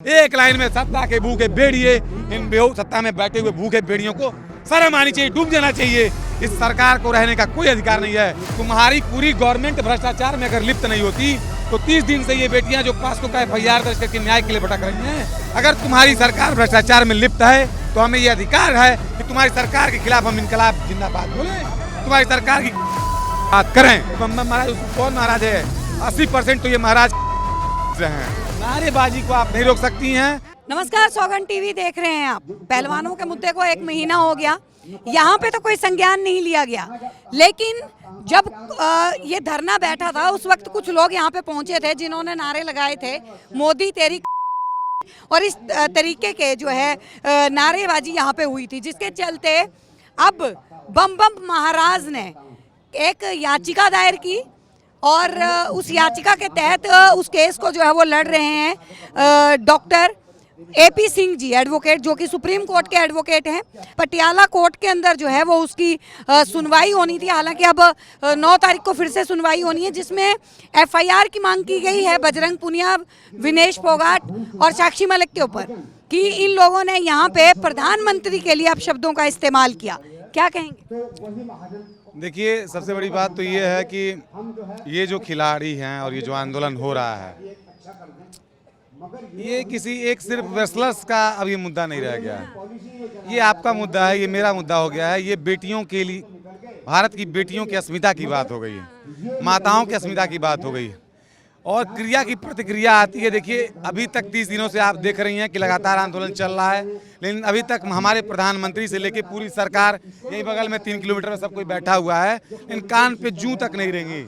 एक लाइन में सत्ता के भूखे भेड़िए, इन सत्ता में बैठे हुए भूखे भेड़ियों को शर्म आनी चाहिए, डूब जाना चाहिए। इस सरकार को रहने का कोई अधिकार नहीं है। तुम्हारी पूरी गवर्नमेंट भ्रष्टाचार में अगर लिप्त नहीं होती तो 30 दिन से ये बेटियां जो पास्को का FIR दर्ज करके न्याय के लिए भटक रही हैं, अगर तुम्हारी सरकार भ्रष्टाचार में लिप्त है तो हमें ये अधिकार है कि तुम्हारी सरकार के खिलाफ हम इनकलाब जिंदाबाद बोले, तुम्हारी सरकार की बात करें। महाराज कौन महाराज है? 80% तो ये महाराज हैं। नारेबाजी को आप नहीं रोक सकती हैं। नमस्कार, सौगंध टीवी देख रहे हैं आप। पहलवानों के मुद्दे को 1 महीना हो गया, यहाँ पे तो कोई संज्ञान नहीं लिया गया, लेकिन जब ये धरना बैठा था उस वक्त कुछ लोग यहाँ पे पहुंचे थे जिन्होंने नारे लगाए थे मोदी तेरी, और इस तरीके के जो है नारेबाजी यहाँ पे हुई थी, जिसके चलते अब बम बम महाराज ने एक याचिका दायर की और उस याचिका के तहत उस केस को जो है वो लड़ रहे हैं doctor AP Singh ji, advocate, जो कि सुप्रीम कोर्ट के एडवोकेट हैं। पटियाला कोर्ट के अंदर जो है वो उसकी सुनवाई होनी थी। हालांकि अब 9 तारीख को फिर से सुनवाई होनी है, जिसमें FIR की मांग की गई है बजरंग पुनिया, विनेश फोगाट और साक्षी मलिक के ऊपर कि इन लोगों ने यहाँ पे प्रधानमंत्री के लिए अपशब्दों का इस्तेमाल किया। क्या कहेंगे? देखिए, सबसे बड़ी बात तो ये है कि ये जो खिलाड़ी हैं और ये जो आंदोलन हो रहा है, ये किसी एक सिर्फ रेसलर्स का अब ये मुद्दा नहीं रह गया है। ये आपका मुद्दा है, ये मेरा मुद्दा हो गया है। ये बेटियों के लिए, भारत की बेटियों की अस्मिता की बात हो गई है, माताओं की अस्मिता की बात हो गई है, और क्रिया की प्रतिक्रिया आती है। देखिए, अभी तक 30 दिनों से आप देख रही हैं कि लगातार आंदोलन चल रहा है, लेकिन अभी तक हमारे प्रधानमंत्री से लेकर पूरी सरकार, यही बगल में 3 किलोमीटर में सब कोई बैठा हुआ है, इन कान पे जूं तक नहीं रहेंगी।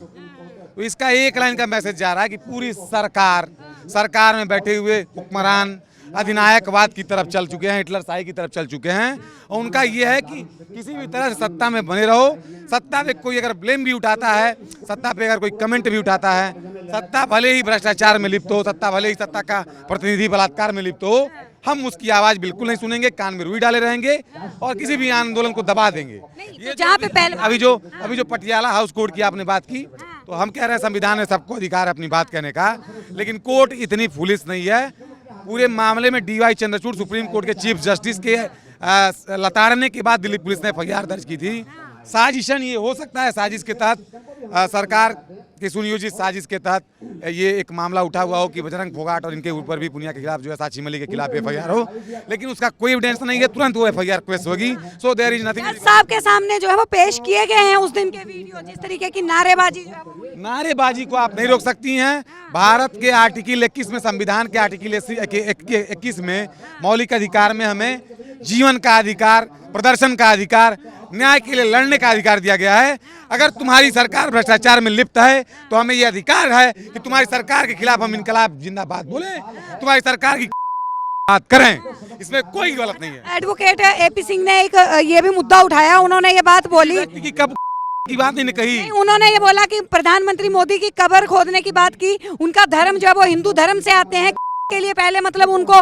तो इसका एक लाइन का मैसेज जा रहा है कि पूरी सरकार में बैठे हुए हुक्मरान अधिनायकवाद की तरफ चल चुके हैं, हिटलर शाही की तरफ चल चुके हैं, और उनका ये है कि किसी भी तरह से सत्ता में बने रहो। सत्ता पे कोई अगर ब्लेम भी उठाता है, सत्ता पे अगर कोई कमेंट भी उठाता है, सत्ता भले ही भ्रष्टाचार में लिप्त हो, सत्ता भले ही सत्ता का प्रतिनिधि बलात्कार में लिप्त हो, हम उसकी आवाज बिल्कुल नहीं सुनेंगे, कान में रुई डाले रहेंगे और किसी भी आंदोलन को दबा देंगे। ये जहाँ पे पहले अभी जो पटियाला हाउस कोर्ट की आपने बात की, तो हम कह रहे हैं संविधान में सबको अधिकार है अपनी बात कहने का, लेकिन कोर्ट इतनी फुलिश नहीं है। पूरे मामले में DY चंद्रचूड़, सुप्रीम कोर्ट के चीफ जस्टिस के लताड़ने के बाद दिल्ली पुलिस ने FIR दर्ज की थी। साजिशन ये हो सकता है, साजिश के तहत सरकार की सुनियोजित साजिश के तहत ये एक मामला उठा हुआ हो कि बजरंग फोगाट और इनके ऊपर भी पुनिया के खिलाफ जो है, साक्षी मलिक के खिलाफ FIR हो, लेकिन उसका कोई एविडेंस नहीं है, तुरंत वो FIR केस होगी। So there is nothing. साहब के सामने जो है वो पेश किए गए हैं उस दिन के वीडियो, जिस तरीके की नारेबाजी जो है नारेबाजी को आप नहीं रोक सकती हैं। भारत के आर्टिकल 21 में, संविधान के आर्टिकल 21 में मौलिक अधिकार में हमें जीवन का अधिकार, प्रदर्शन का अधिकार, न्याय के लिए लड़ने का अधिकार दिया गया है। अगर तुम्हारी सरकार भ्रष्टाचार में लिप्त है तो हमें यह अधिकार है कि तुम्हारी सरकार के खिलाफ हम इनकलाब जिंदाबाद बोले, तुम्हारी सरकार की बात करें। इसमें कोई गलत नहीं है। एडवोकेट AP सिंह ने एक ये भी मुद्दा उठाया, उन्होंने ये बात बोली कि कब की बात नहीं कही, उन्होंने ये बोला कि प्रधानमंत्री मोदी की कब्र खोदने की बात की। उनका धर्म जो है वो हिंदू धर्म से आते हैं, के लिए पहले मतलब उनको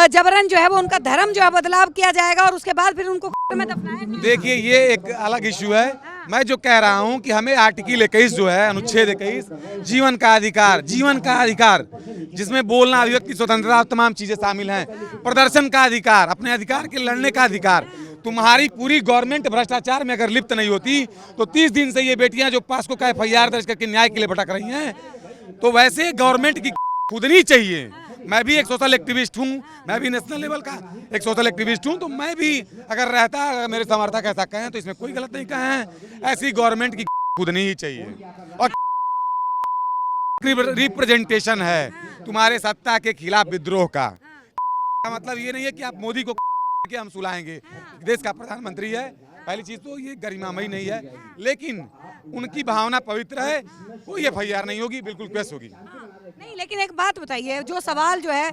जबरन जो है वो उनका धर्म जो है बदलाव किया जाएगा और उसके बाद फिर उनको में दफनाया। देखिए, ये एक अलग इश्यू है। मैं जो कह रहा हूं कि हमें आर्टिकल 21 जो है, अनुच्छेद 21, जीवन का अधिकार, जिसमें बोलना, अभिव्यक्ति स्वतंत्रता, तमाम चीजें शामिल हैं, प्रदर्शन का अधिकार, अपने अधिकार के लड़ने का अधिकार। तुम्हारी पूरी गवर्नमेंट भ्रष्टाचार में अगर लिप्त नहीं होती तो 30 दिन से ये बेटियां जो पास्को का FIR दर्ज करके न्याय के लिए भटक रही हैं, तो वैसे गवर्नमेंट की खुदनी चाहिए। मैं भी एक सोशल एक्टिविस्ट हूँ, मैं भी नेशनल लेवल का एक सोशल एक्टिविस्ट हूँ, तो मैं भी अगर रहता, अगर मेरे समर्थक ऐसा कहें तो इसमें कोई गलत नहीं कहे हैं। ऐसी गवर्नमेंट की खुदनी ही चाहिए, और रिप्रेजेंटेशन है तुम्हारे सत्ता के खिलाफ विद्रोह का। मतलब ये नहीं है कि आप मोदी को के हम सुलाएंगे, देश का प्रधानमंत्री है, पहली चीज तो ये गरिमामयी नहीं है, लेकिन उनकी भावना पवित्र है, कोई FIR नहीं होगी, बिल्कुल केस होगी। नहीं, लेकिन एक बात बताइए, जो सवाल जो है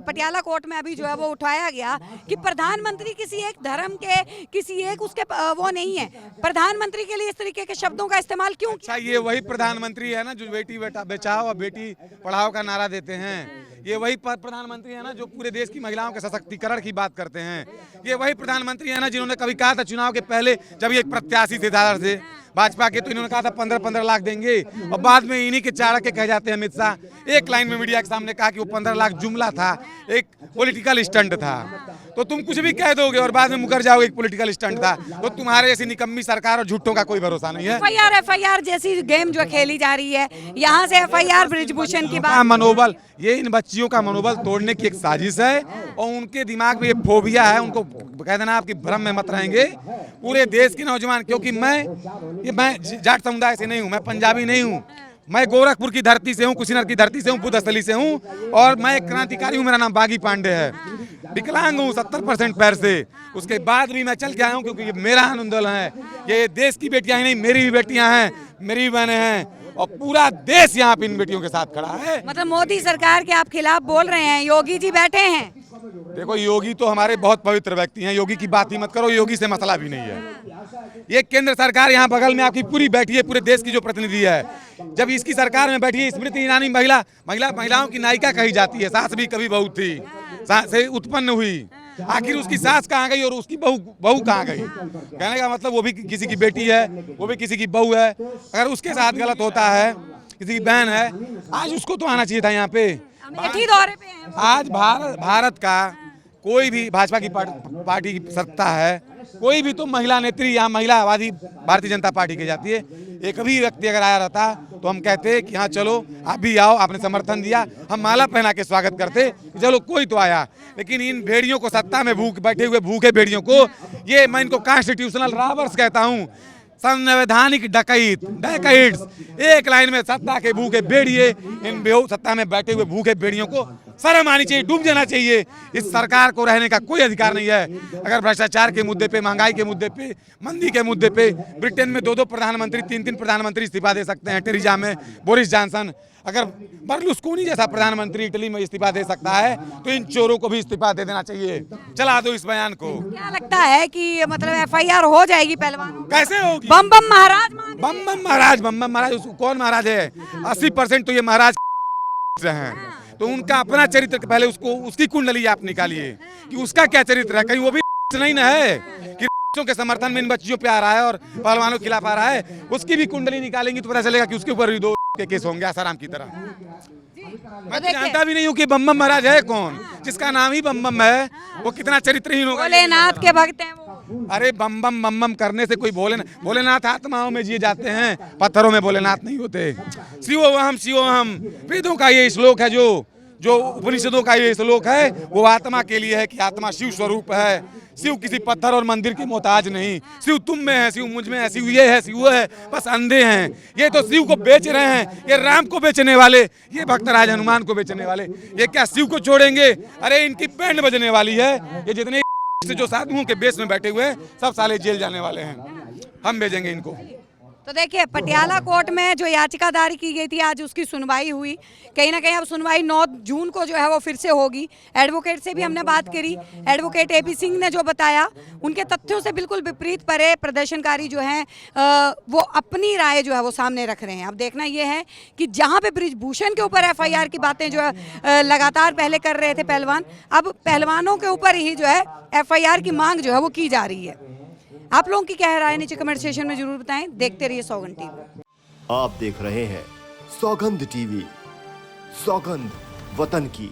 पटियाला कोर्ट में अभी जो है वो उठाया गया कि प्रधानमंत्री किसी एक धर्म के, किसी एक उसके वो नहीं है, प्रधानमंत्री के लिए इस तरीके के शब्दों का इस्तेमाल क्यों? अच्छा, ये वही प्रधानमंत्री है ना जो बेटी बचाओ और बेटी पढ़ाओ का नारा देते हैं। ये वही प्रधानमंत्री है ना जो पूरे देश की महिलाओं के सशक्तिकरण की बात करते हैं। ये वही प्रधानमंत्री है ना जिन्होंने कभी कहा था चुनाव के पहले, जब ये प्रत्याशी थे दादर से, भाजपा के तो इन्होंने कहा था 15-15 लाख देंगे, और बाद में इन्हीं के चाणक्य के कह जाते हैं अमित शाह। एक लाइन में मीडिया के सामने कहा कि वो 15 लाख जुमला था, एक पॉलिटिकल स्टंट था। तो तुम कुछ भी कह दोगे और बाद में मुकर जाओगे एक पॉलिटिकल स्टंट था। तो तुम्हारे जैसी निकम्मी सरकार और झूठों का कोई भरोसा नहीं है। एफआईआर जैसी गेम जो खेली जा रही है, यहाँ से एफआईआर ब्रिजभूषण की बात, मनोबल, ये इन बच्चियों का मनोबल तोड़ने की एक साजिश है, और उनके दिमाग में ये फोबिया है। उनको कह देना आपकी भ्रम में मत रहेंगे पूरे देश के नौजवान, क्योंकि मैं जाट समुदाय से नहीं हूँ, मैं पंजाबी नहीं हूँ, मैं गोरखपुर की धरती से हूँ, कुशीनगर की धरती से हूँ, बुद्धस्थली से हूँ, और मैं एक क्रांतिकारी हूँ। मेरा नाम बागी पांडे है। विकलांग हूँ 70% पैर से, उसके बाद भी मैं चल के आया हूँ, क्योंकि ये मेरा आंदोलन है। ये देश की बेटियां ही नहीं, मेरी भी बेटियां हैं, मेरी भी बहनें हैं, और पूरा देश यहाँ पे इन बेटियों के साथ खड़ा है। मतलब मोदी सरकार के आप खिलाफ बोल रहे हैं, योगी जी बैठे हैं। देखो, योगी तो हमारे बहुत पवित्र व्यक्ति हैं, योगी की बात ही मत करो, योगी से मसला भी नहीं है। ये केंद्र सरकार यहाँ बगल में आपकी पूरी बैठी है, पूरे देश की जो प्रतिनिधि है। जब इसकी सरकार में बैठी है स्मृति ईरानी, महिलाओं की नायिका कही जाती है, सास भी कभी बहू थी, सास से उत्पन्न हुई, आखिर उसकी सास कहाँ गई और उसकी बहू कहाँ गई? कहने का मतलब वो भी किसी की बेटी है, वो भी किसी की बहू है। अगर उसके साथ गलत होता है, किसी की बहन है, आज उसको तो आना चाहिए था यहाँ पे। अमेठी दौरे पे हैं। आज भारत का कोई भी, भाजपा की पार्टी की सत्ता है, कोई भी तो महिला नेत्री यहाँ महिलावादी भारतीय जनता पार्टी की जाती है। एक भी व्यक्ति अगर आया रहता तो हम कहते कि हाँ चलो आप भी आओ, आपने समर्थन दिया, हम माला पहना के स्वागत करते, चलो कोई तो आया। लेकिन इन भेड़ियों को, सत्ता में बैठे हुए भूखे भेड़ियों को, ये मैं इनको कॉन्स्टिट्यूशनल रॉबर्स कहता हूँ, संवैधानिक डकैट्स, एक लाइन में सत्ता के भूखे भेड़िए। इन सत्ता में बैठे हुए भूखे भेड़ियों को शर्म आनी चाहिए, डूब जाना चाहिए। इस सरकार को रहने का कोई अधिकार नहीं है। अगर भ्रष्टाचार के मुद्दे पे, महंगाई के मुद्दे पे, मंदी के मुद्दे पे, ब्रिटेन में 2-2 प्रधानमंत्री, 3-3 प्रधानमंत्री इस्तीफा दे सकते हैं, टेरिजा में बोरिस जॉनसन, अगर बर्लुस्कोनी जैसा प्रधानमंत्री इटली में इस्तीफा दे सकता है, तो इन चोरों को भी इस्तीफा दे देना चाहिए। चला दो इस बयान को। क्या लगता है कि मतलब एफआईआर हो जाएगी पहलवान? कैसे होगी? बम बम महाराज, बम बम महाराज कौन महाराज है? 80% तो ये महाराज हैं। तो उनका अपना चरित्र पहले उसकी कुंडली आप निकालिए कि उसका क्या चरित्र है। कहीं वो भी नहीं ना है कि के समर्थन में इन बच्चियों पे आ रहा है और पहलवानों के खिलाफ आ रहा है। उसकी भी कुंडली निकालेंगे तो पता चलेगा कि उसके ऊपर भी 2 के केस होंगे आसाराम की तरह। मैं तो जानता भी नहीं हूँ कि बम बम महाराज है कौन, जिसका नाम ही बम बम है, वो कितना चरित्रहीन होगा। भोलेनाथ के भक्त हैं वो। अरे बम बम करने से कोई भोलेनाथ आत्माओं में जिए जाते हैं, पत्थरों में भोलेनाथ नहीं होते। शिवोहम वेदों का ये श्लोक है, जो उपनिषदों का ये श्लोक है, वो आत्मा के लिए है कि आत्मा शिव स्वरूप है। शिव किसी पत्थर और मंदिर की मोहताज नहीं। शिव तुम में है, शिव मुझ में है, शिव ये है, शिव वो है, बस अंधे हैं। ये तो शिव को बेच रहे हैं, ये राम को बेचने वाले, ये भक्तराज हनुमान को बेचने वाले, ये क्या शिव को छोड़ेंगे? अरे इनकी बैंड बजने वाली है। ये जितने जो साधुओं के बेस में बैठे हुए हैं, सब साले जेल जाने वाले हैं। हम भेजेंगे इनको। तो देखिए, पटियाला कोर्ट में जो याचिका दायर की गई थी, आज उसकी सुनवाई हुई। कहीं ना कहीं अब सुनवाई 9 जून को जो है वो फिर से होगी। एडवोकेट से भी हमने बात करी, एडवोकेट AP सिंह ने जो बताया, उनके तथ्यों से बिल्कुल विपरीत परे प्रदर्शनकारी जो हैं वो अपनी राय जो है वो सामने रख रहे हैं। अब देखना ये है कि जहाँ पे ब्रिजभूषण के ऊपर FIR की बातें जो है लगातार पहले कर रहे थे पहलवान, अब पहलवानों के ऊपर ही जो है FIR की मांग जो है वो की जा रही है। आप लोगों की क्या राय है नीचे कमेंट सेशन में जरूर बताएं। देखते रहिए सौगंध टीवी। आप देख रहे हैं सौगंध टीवी, सौगंध वतन की।